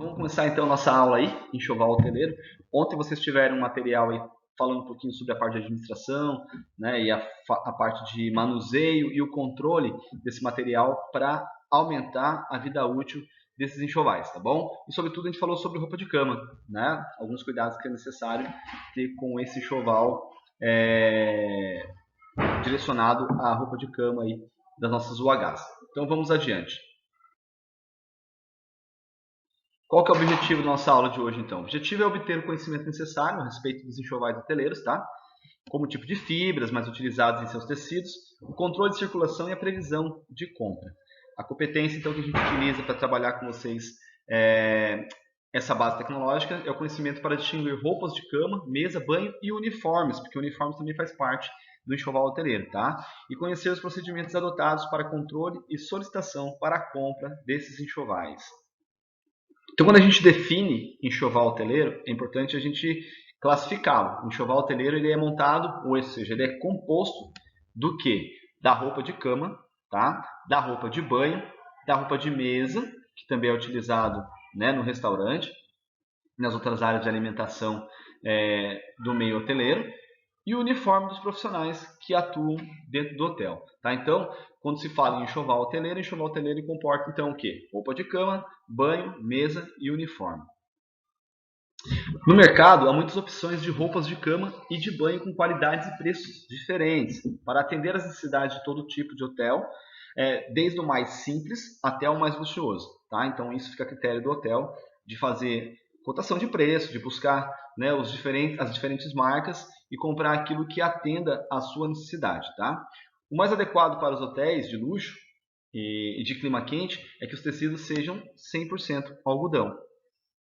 Vamos começar então nossa aula aí, enxoval hoteleiro. Ontem vocês tiveram um material aí falando um pouquinho sobre a parte de administração, né, e a parte de manuseio e o controle desse material para aumentar a vida útil desses enxovais, tá bom? E sobretudo a gente falou sobre roupa de cama, né? Alguns cuidados que é necessário ter com esse enxoval direcionado à roupa de cama aí das nossas UHs. Então vamos adiante. Qual que é o objetivo da nossa aula de hoje, então? O objetivo é obter o conhecimento necessário a respeito dos enxovais hoteleiros, tá? Como o tipo de fibras mais utilizadas em seus tecidos, o controle de circulação e a previsão de compra. A competência, então, que a gente utiliza para trabalhar com vocês essa base tecnológica é o conhecimento para distinguir roupas de cama, mesa, banho e uniformes, porque uniformes também faz parte do enxoval hoteleiro, tá? E conhecer os procedimentos adotados para controle e solicitação para a compra desses enxovais. Então, quando a gente define enxoval hoteleiro, é importante a gente classificá-lo. O enxoval hoteleiro ele é montado, ou seja, ele é composto do que? Da roupa de cama, tá? Da roupa de banho, da roupa de mesa, que também é utilizado, né, no restaurante, nas outras áreas de alimentação do meio hoteleiro, e o uniforme dos profissionais que atuam dentro do hotel. Tá? Então, quando se fala em enxoval hoteleiro comporta então o quê? Roupa de cama, banho, mesa e uniforme. No mercado, há muitas opções de roupas de cama e de banho com qualidades e preços diferentes, para atender às necessidades de todo tipo de hotel, desde o mais simples até o mais luxuoso. Tá? Então, isso fica a critério do hotel, de fazer cotação de preço, de buscar, né, as diferentes marcas e comprar aquilo que atenda à sua necessidade. Tá? O mais adequado para os hotéis de luxo e de clima quente é que os tecidos sejam 100% algodão,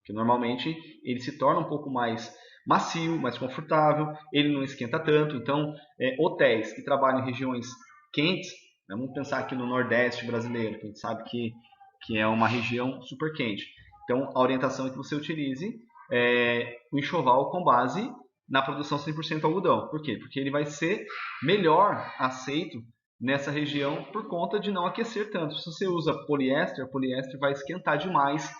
que normalmente ele se torna um pouco mais macio, mais confortável, ele não esquenta tanto. Então, hotéis que trabalham em regiões quentes, né, vamos pensar aqui no Nordeste brasileiro, que a gente sabe que é uma região super quente. Então, a orientação é que você utilize o enxoval com base na produção 100% algodão. Por quê? Porque ele vai ser melhor aceito nessa região por conta de não aquecer tanto. Se você usa poliéster, o poliéster vai esquentar demais,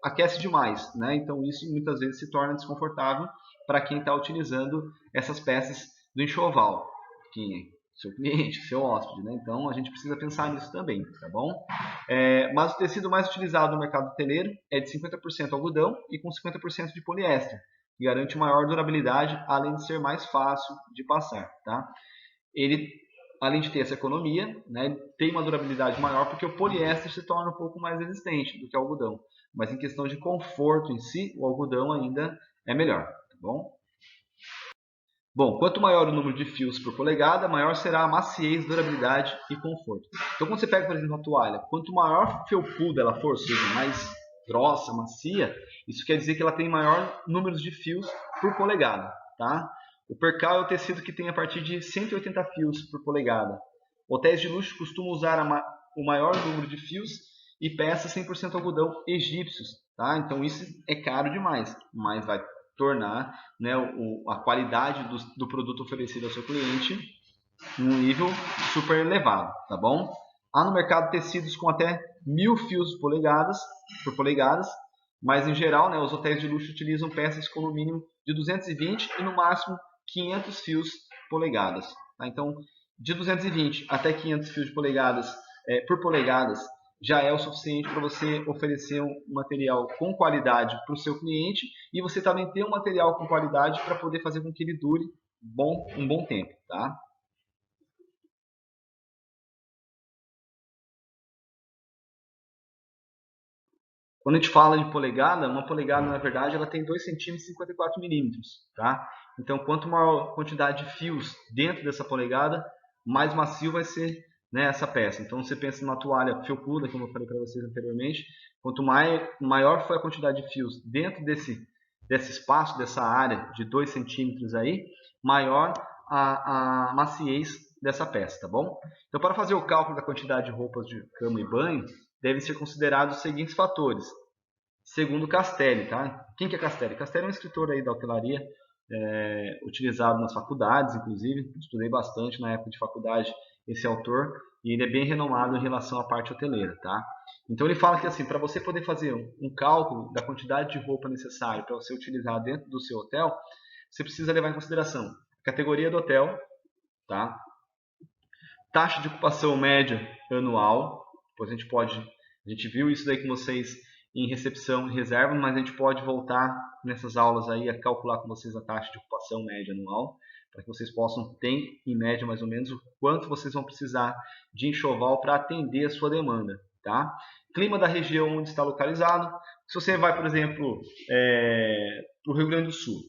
aquece demais, né? Então isso muitas vezes se torna desconfortável para quem está utilizando essas peças do enxoval, que seu cliente, seu hóspede, né? Então a gente precisa pensar nisso também, tá bom? Mas o tecido mais utilizado no mercado hoteleiro é de 50% algodão e com 50% de poliéster, que garante maior durabilidade, além de ser mais fácil de passar, tá? Ele, além de ter essa economia, né, tem uma durabilidade maior porque o poliéster se torna um pouco mais resistente do que o algodão. Mas em questão de conforto em si, o algodão ainda é melhor, tá bom? Bom, quanto maior o número de fios por polegada, maior será a maciez, durabilidade e conforto. Então, quando você pega, por exemplo, uma toalha, quanto maior felpuda ela for, ou seja, mais grossa, macia, isso quer dizer que ela tem maior número de fios por polegada, tá? O percal é o tecido que tem a partir de 180 fios por polegada. Hotéis de luxo costumam usar o maior número de fios e peças 100% algodão egípcios, tá? Então isso é caro demais, mas vai tornar, né, a qualidade do produto oferecido ao seu cliente num nível super elevado, tá bom? Há no mercado tecidos com até 1000 fios por polegadas, mas em geral, né, os hotéis de luxo utilizam peças com no mínimo de 220 e no máximo 500 fios polegadas. Tá? Então, de 220 até 500 fios de polegadas por polegadas já é o suficiente para você oferecer um material com qualidade para o seu cliente e você também ter um material com qualidade para poder fazer com que ele dure um bom tempo, tá? Quando a gente fala de polegada, uma polegada na verdade ela tem 2 centímetros e 54 milímetros, tá? Então quanto maior quantidade de fios dentro dessa polegada, mais macio vai ser, né, essa peça. Então você pensa numa toalha felpuda, como eu falei para vocês anteriormente, quanto maior for a quantidade de fios dentro desse espaço, dessa área de 2 centímetros aí, maior a maciez dessa peça, tá bom? Então para fazer o cálculo da quantidade de roupas de cama e banho, devem ser considerados os seguintes fatores, segundo Castelli, tá? Quem que é Castelli? Castelli é um escritor aí da hotelaria, utilizado nas faculdades, inclusive, estudei bastante na época de faculdade esse autor, e ele é bem renomado em relação à parte hoteleira, tá? Então ele fala que assim, para você poder fazer um cálculo da quantidade de roupa necessária para você utilizar dentro do seu hotel, você precisa levar em consideração a categoria do hotel, tá? Taxa de ocupação média anual, depois a gente viu isso daí com vocês em recepção e reserva, mas a gente pode voltar nessas aulas aí a calcular com vocês a taxa de ocupação média anual, para que vocês possam ter em média mais ou menos o quanto vocês vão precisar de enxoval para atender a sua demanda, tá? Clima da região onde está localizado. Se você vai, por exemplo, para o Rio Grande do Sul,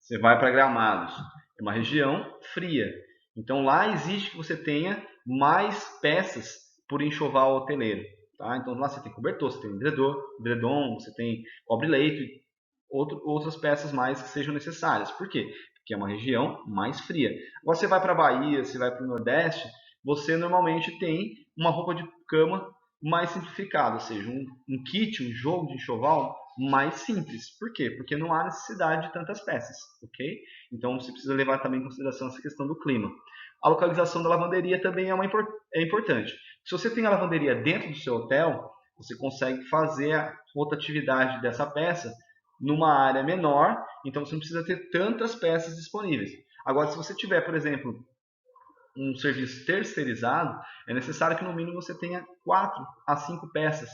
você vai para Gramados, é uma região fria. Então lá exige que você tenha mais peças por enxoval hoteleiro. Tá? Então lá você tem cobertor, você tem edredom, você tem cobre-leito e outras peças mais que sejam necessárias. Por quê? Porque é uma região mais fria. Agora você vai para a Bahia, você vai para o Nordeste, você normalmente tem uma roupa de cama mais simplificada, ou seja, um kit, um jogo de enxoval mais simples. Por quê? Porque não há necessidade de tantas peças, ok? Então você precisa levar também em consideração essa questão do clima. A localização da lavanderia também é importante. Se você tem a lavanderia dentro do seu hotel, você consegue fazer a rotatividade dessa peça numa área menor, então você não precisa ter tantas peças disponíveis. Agora, se você tiver, por exemplo, um serviço terceirizado, é necessário que no mínimo você tenha 4 a 5 peças,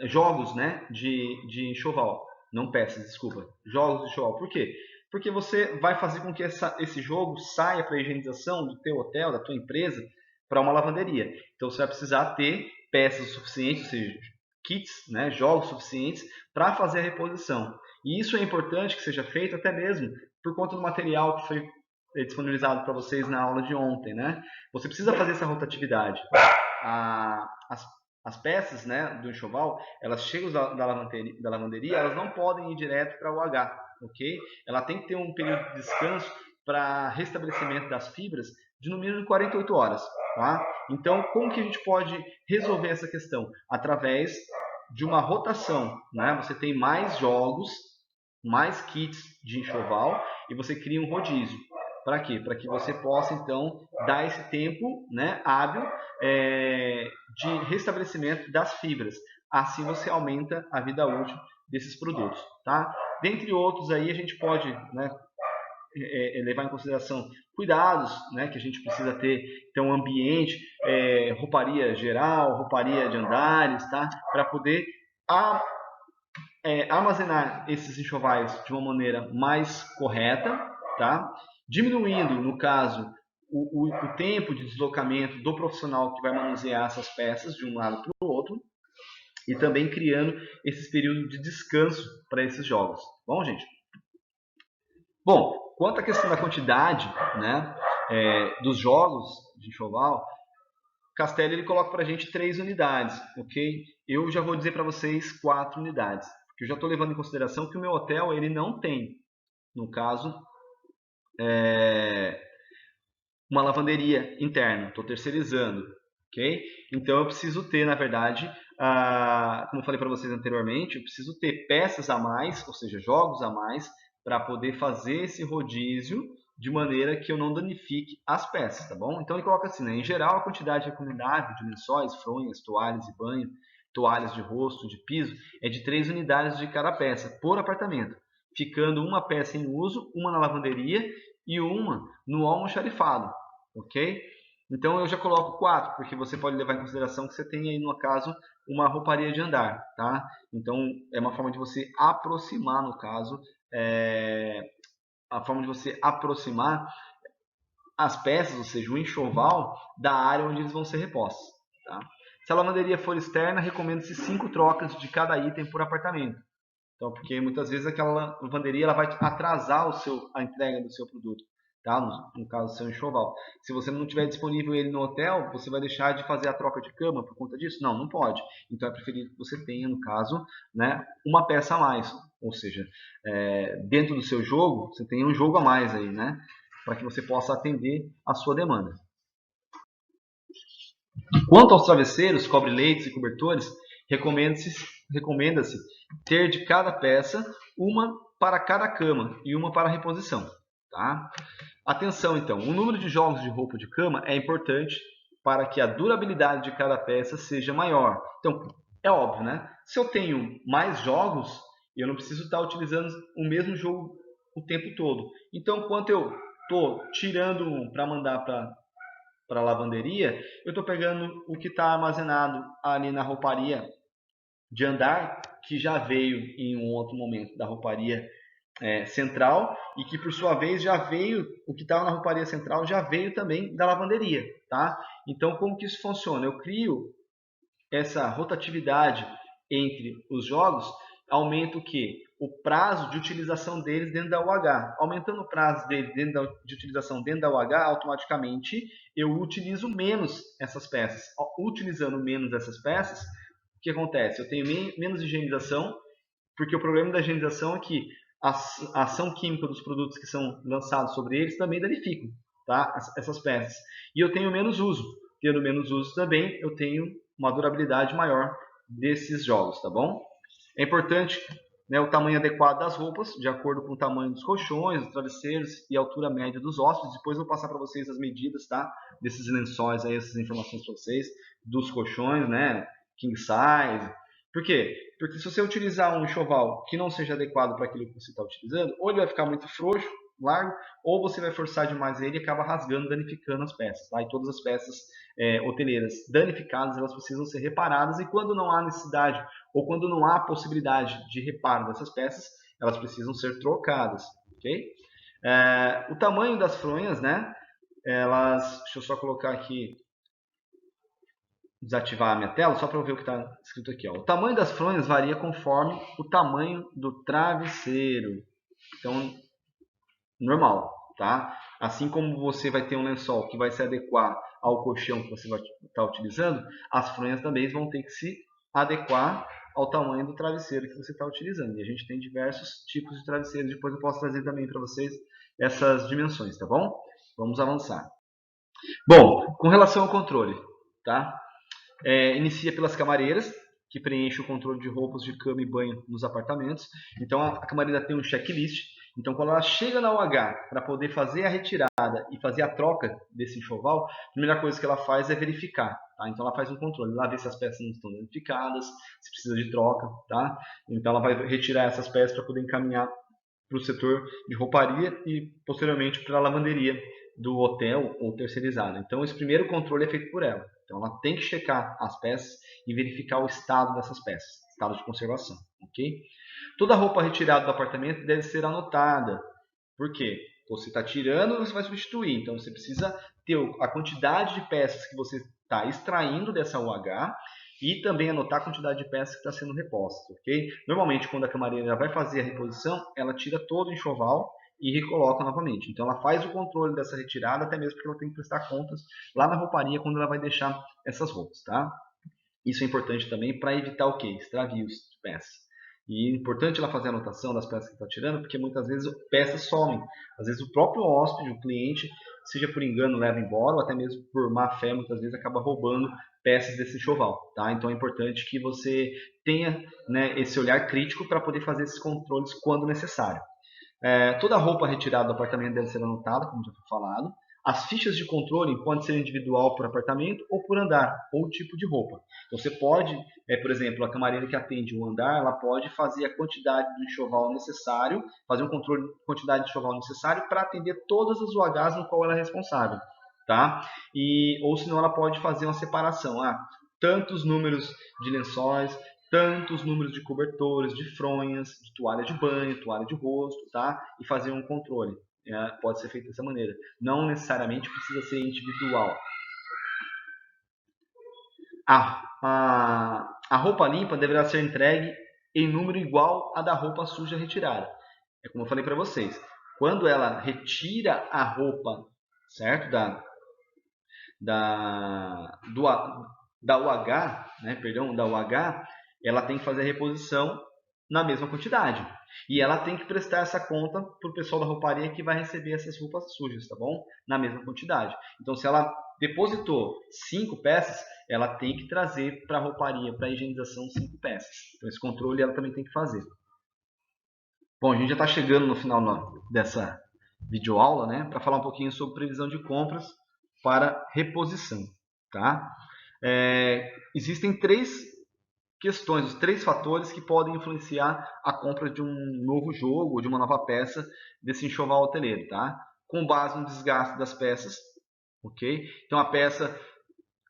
jogos, né, de enxoval, não peças, desculpa, jogos de enxoval. Por quê? Porque você vai fazer com que esse jogo saia para a higienização do teu hotel, da tua empresa, para uma lavanderia. Então você vai precisar ter peças suficientes, ou seja, kits, né, jogos suficientes para fazer a reposição. E isso é importante que seja feito até mesmo por conta do material que foi disponibilizado para vocês na aula de ontem, né? Você precisa fazer essa rotatividade. As peças, né, do enxoval, elas chegam da lavanderia, elas não podem ir direto para o H, ok? Ela tem que ter um período de descanso para restabelecimento das fibras de no mínimo 48 horas, tá? Então, como que a gente pode resolver essa questão? Através de uma rotação, né? Você tem mais jogos, mais kits de enxoval e você cria um rodízio. Para quê? Para que você possa, então, dar esse tempo, né, hábil de restabelecimento das fibras. Assim você aumenta a vida útil desses produtos. Tá? Dentre outros, aí, a gente pode, né, levar em consideração cuidados, né, que a gente precisa ter. Então, ambiente, rouparia geral, rouparia de andares, tá? Para poder armazenar esses enxovais de uma maneira mais correta, tá? Diminuindo, no caso, o tempo de deslocamento do profissional que vai manusear essas peças de um lado para o outro e também criando esses períodos de descanso para esses jogos. Bom, gente? Bom, quanto à questão da quantidade, né, dos jogos de enxoval, Castelli ele coloca para a gente 3 unidades, ok? Eu já vou dizer para vocês 4 unidades, porque eu já estou levando em consideração que o meu hotel ele não tem, no caso, uma lavanderia interna, estou terceirizando, ok? Então eu preciso ter, na verdade, como eu falei para vocês anteriormente, eu preciso ter peças a mais, ou seja, jogos a mais, para poder fazer esse rodízio de maneira que eu não danifique as peças, tá bom? Então ele coloca assim, né? Em geral, a quantidade recomendável de lençóis, fronhas, toalhas de banho, toalhas de rosto, de piso, é de 3 unidades de cada peça, por apartamento, ficando uma peça em uso, uma na lavanderia e uma no almoxarifado, ok? Então eu já coloco 4, porque você pode levar em consideração que você tem aí no caso uma rouparia de andar, tá? Então é uma forma de você aproximar, no caso, a forma de você aproximar as peças, ou seja, o enxoval, da área onde eles vão ser repostos, tá? Se a lavanderia for externa, recomenda-se 5 trocas de cada item por apartamento. Então, porque muitas vezes aquela lavanderia ela vai atrasar a entrega do seu produto, tá? No caso do seu enxoval. Se você não tiver disponível ele no hotel, você vai deixar de fazer a troca de cama por conta disso? Não, não pode. Então é preferível que você tenha, no caso, né, uma peça a mais. Ou seja, dentro do seu jogo, você tenha um jogo a mais aí, né? Para que você possa atender a sua demanda. Quanto aos travesseiros, cobre-leitos e cobertores, recomenda-se ter de cada peça uma para cada cama e uma para reposição. tá? Atenção então, o número de jogos de roupa de cama é importante para que a durabilidade de cada peça seja maior. Então, é óbvio, né? Se eu tenho mais jogos, eu não preciso estar utilizando o mesmo jogo o tempo todo. Então, quando eu estou tirando um para mandar para a lavanderia, eu estou pegando o que está armazenado ali na rouparia de andar, que já veio em um outro momento da rouparia central, e que por sua vez já veio, o que estava na rouparia central já veio também da lavanderia, tá? Então, como que isso funciona? Eu crio essa rotatividade entre os jogos, aumenta o quê? O prazo de utilização deles dentro da UH. Aumentando o prazo deles de utilização dentro da UH, automaticamente eu utilizo menos essas peças. Utilizando menos essas peças, o que acontece? Eu tenho menos higienização, porque o problema da higienização é que a ação química dos produtos que são lançados sobre eles também danificam, tá? Essas peças. E eu tenho menos uso. Tendo menos uso também, eu tenho uma durabilidade maior desses jogos, tá bom? É importante, né, o tamanho adequado das roupas, de acordo com o tamanho dos colchões, dos travesseiros e a altura média dos hóspedes. Depois eu vou passar para vocês as medidas, tá? Desses lençóis aí, essas informações para vocês, dos colchões, né? King size. Por quê? Porque se você utilizar um enxoval que não seja adequado para aquilo que você está utilizando, ou ele vai ficar muito frouxo, largo, ou você vai forçar demais ele e acaba rasgando, danificando as peças. Tá? E todas as peças hoteleiras danificadas, elas precisam ser reparadas, e quando não há necessidade ou quando não há possibilidade de reparo dessas peças, elas precisam ser trocadas. Okay? O tamanho das fronhas, né? Deixa eu só colocar aqui, desativar a minha tela, só para eu ver o que está escrito aqui. Ó. O tamanho das fronhas varia conforme o tamanho do travesseiro. Então, normal, tá? Assim como você vai ter um lençol que vai se adequar ao colchão que você vai estar utilizando, as fronhas também vão ter que se adequar ao tamanho do travesseiro que você está utilizando. E a gente tem diversos tipos de travesseiros. Depois eu posso trazer também para vocês essas dimensões, tá bom? Vamos avançar. Bom, com relação ao controle, tá? Inicia pelas camareiras, que preenche o controle de roupas de cama e banho nos apartamentos. Então a camareira tem um checklist. Então quando ela chega na UH para poder fazer a retirada e fazer a troca desse enxoval, a primeira coisa que ela faz é verificar. Tá? Então ela faz um controle, lá vê se as peças não estão danificadas, se precisa de troca. Tá? Então ela vai retirar essas peças para poder encaminhar para o setor de rouparia e posteriormente para a lavanderia do hotel ou terceirizado. Então esse primeiro controle é feito por ela. Então ela tem que checar as peças e verificar o estado dessas peças, estado de conservação, ok? Toda roupa retirada do apartamento deve ser anotada. Por quê? Você está tirando, você vai substituir. Então você precisa ter a quantidade de peças que você está extraindo dessa UH e também anotar a quantidade de peças que está sendo reposta, ok? Normalmente quando a camareira vai fazer a reposição, ela tira todo o enxoval e recoloca novamente. Então ela faz o controle dessa retirada, até mesmo porque ela tem que prestar contas lá na rouparia quando ela vai deixar essas roupas, tá? Isso é importante também para evitar o quê? Extravios de peças. E é importante ela fazer a anotação das peças que está tirando, porque muitas vezes peças somem. Às vezes o próprio hóspede, o cliente, seja por engano, leva embora, ou até mesmo por má fé, muitas vezes acaba roubando peças desse enxoval. Tá? Então é importante que você tenha, né, esse olhar crítico para poder fazer esses controles quando necessário. Toda roupa retirada do apartamento deve ser anotada, como já foi falado. As fichas de controle podem ser individual por apartamento ou por andar, ou tipo de roupa. Então você pode, por exemplo, a camareira que atende um andar, ela pode fazer a quantidade do enxoval necessário, fazer um controle de quantidade de enxoval necessário para atender todas as UHs no qual ela é responsável. Tá? Ou senão ela pode fazer uma separação. Tantos números de lençóis, tantos números de cobertores, de fronhas, de toalha de banho, toalha de rosto, tá? E fazer um controle. Pode ser feito dessa maneira. Não necessariamente precisa ser individual. A roupa limpa deverá ser entregue em número igual à da roupa suja retirada. É como eu falei para vocês. Quando ela retira a roupa, certo? Da UH, né? Perdão, da UH, ela tem que fazer a reposição na mesma quantidade. E ela tem que prestar essa conta para o pessoal da rouparia que vai receber essas roupas sujas, tá bom? Na mesma quantidade. Então, se ela depositou 5 peças, ela tem que trazer para a rouparia, para a higienização, 5 peças. Então, esse controle ela também tem que fazer. Bom, a gente já está chegando no final dessa videoaula, né, para falar um pouquinho sobre previsão de compras para reposição, tá? Existem três questões, os três fatores que podem influenciar a compra de um novo jogo ou de uma nova peça desse enxoval hoteleiro, tá? Com base no desgaste das peças, ok? Então a peça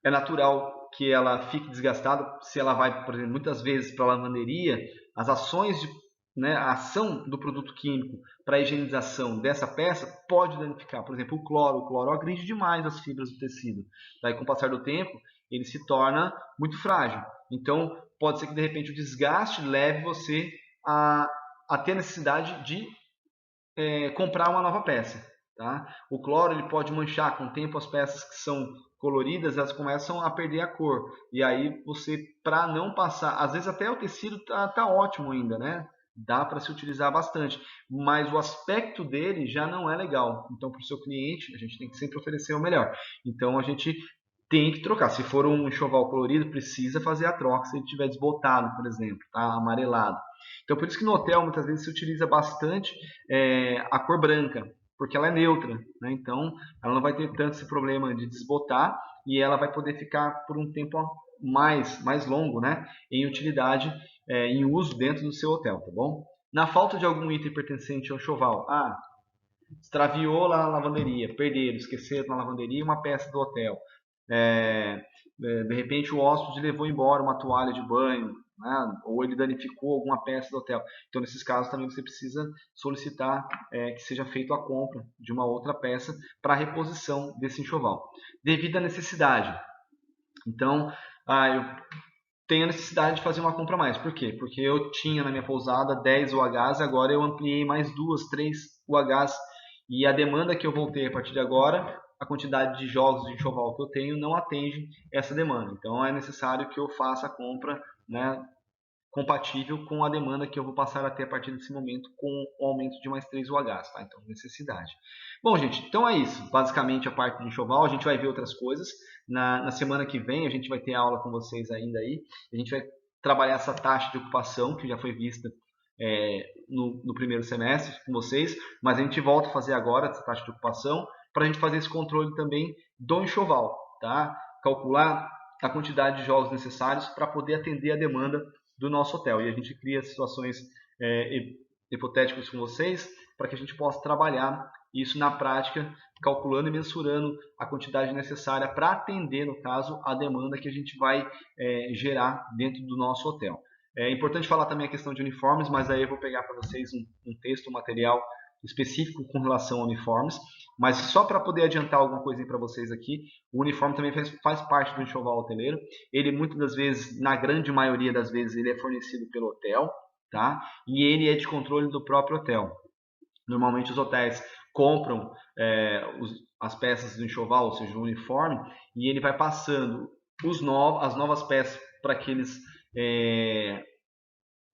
é natural que ela fique desgastada se ela vai, por exemplo, muitas vezes para a lavanderia, as ações de, né, a ação do produto químico para a higienização dessa peça pode danificar, por exemplo, o cloro agride demais as fibras do tecido. Daí, com o passar do tempo, ele se torna muito frágil. Então, pode ser que de repente o desgaste leve você a ter a necessidade de comprar uma nova peça. Tá? O cloro ele pode manchar com o tempo as peças que são coloridas, elas começam a perder a cor. E aí você, para não passar, às vezes até o tecido tá ótimo ainda, né? Dá para se utilizar bastante, mas o aspecto dele já não é legal. Então, para o seu cliente, a gente tem que sempre oferecer o melhor. Então, a gente tem que trocar. Se for um enxoval colorido, precisa fazer a troca se ele estiver desbotado, por exemplo, tá? Amarelado. Então, por isso que no hotel muitas vezes se utiliza bastante a cor branca, porque ela é neutra, né? Então ela não vai ter tanto esse problema de desbotar e ela vai poder ficar por um tempo mais longo, né? Em utilidade, em uso dentro do seu hotel, tá bom? Na falta de algum item pertencente ao enxoval, extraviou lá na lavanderia, perderam, esqueceram na lavanderia uma peça do hotel. De repente o hóspede levou embora uma toalha de banho, né? Ou ele danificou alguma peça do hotel. Então, nesses casos, também você precisa solicitar que seja feita a compra de uma outra peça para reposição desse enxoval, devido à necessidade. Então, eu tenho a necessidade de fazer uma compra a mais. Por quê? Porque eu tinha na minha pousada 10 UHs, agora eu ampliei mais 2, 3 UHs. E a demanda que eu vou ter a partir de agora, a quantidade de jogos de enxoval que eu tenho não atende essa demanda. Então é necessário que eu faça a compra, né, compatível com a demanda que eu vou passar a ter a partir desse momento com o aumento de mais 3 UHs, tá? Então, necessidade. Bom, gente, então é isso. Basicamente a parte de enxoval, a gente vai ver outras coisas. Na semana que vem a gente vai ter aula com vocês ainda aí. A gente vai trabalhar essa taxa de ocupação que já foi vista no primeiro semestre com vocês, mas a gente volta a fazer agora essa taxa de ocupação para a gente fazer esse controle também do enxoval, tá? Calcular a quantidade de jogos necessários para poder atender a demanda do nosso hotel. E a gente cria situações hipotéticas com vocês para que a gente possa trabalhar isso na prática, calculando e mensurando a quantidade necessária para atender, no caso, a demanda que a gente vai gerar dentro do nosso hotel. É importante falar também a questão de uniformes, mas aí eu vou pegar para vocês um texto, um material específico com relação a uniformes. Mas só para poder adiantar alguma coisa para vocês aqui, o uniforme também faz parte do enxoval hoteleiro. Ele muitas das vezes, na grande maioria das vezes, ele é fornecido pelo hotel, tá? E ele é de controle do próprio hotel. Normalmente os hotéis compram as peças do enxoval, ou seja, o uniforme, e ele vai passando as novas peças para aqueles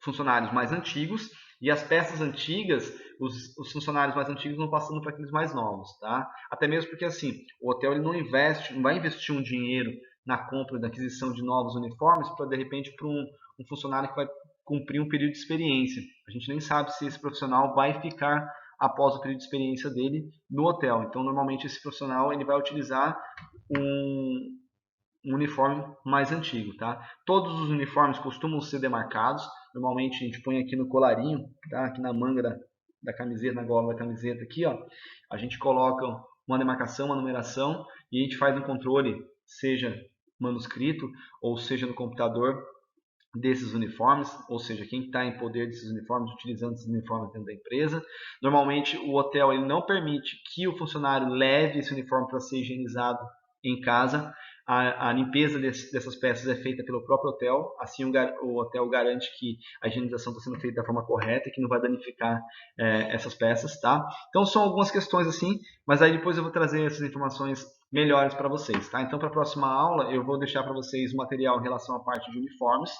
funcionários mais antigos, e as peças antigas, os funcionários mais antigos vão passando para aqueles mais novos, tá? Até mesmo porque assim, o hotel ele não vai investir um dinheiro na compra, na aquisição de novos uniformes para de repente para um funcionário que vai cumprir um período de experiência. A gente nem sabe se esse profissional vai ficar após o período de experiência dele no hotel. Então, normalmente esse profissional ele vai utilizar um uniforme mais antigo, tá? Todos os uniformes costumam ser demarcados. Normalmente a gente põe aqui no colarinho, tá? Aqui na manga da camiseta, na gola da camiseta aqui, ó. A gente coloca uma demarcação, uma numeração e a gente faz um controle, seja manuscrito ou seja no computador desses uniformes, ou seja, quem está em poder desses uniformes, utilizando esses uniformes dentro da empresa. Normalmente o hotel ele não permite que o funcionário leve esse uniforme para ser higienizado em casa. A limpeza dessas peças é feita pelo próprio hotel, assim o hotel garante que a higienização está sendo feita da forma correta e que não vai danificar essas peças, tá? Então são algumas questões assim, mas aí depois eu vou trazer essas informações melhores para vocês, tá? Então para a próxima aula eu vou deixar para vocês o material em relação à parte de uniformes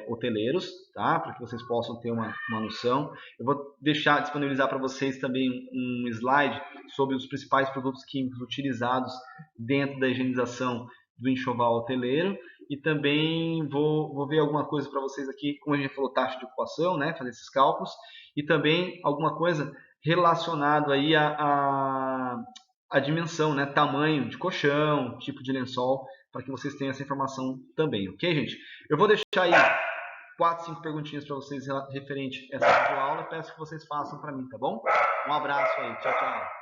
hoteleiros, tá? Para que vocês possam ter uma noção. Eu vou disponibilizar para vocês também um slide sobre os principais produtos químicos utilizados dentro da higienização do enxoval hoteleiro e também vou ver alguma coisa para vocês aqui, como a gente falou, taxa de ocupação, né? Fazer esses cálculos e também alguma coisa relacionado aí a dimensão, né? Tamanho de colchão, tipo de lençol, para que vocês tenham essa informação também, ok, gente? Eu vou deixar aí 4, 5 perguntinhas para vocês referente a essa videoaula. Peço que vocês façam para mim, tá bom? Um abraço aí, tchau, tchau.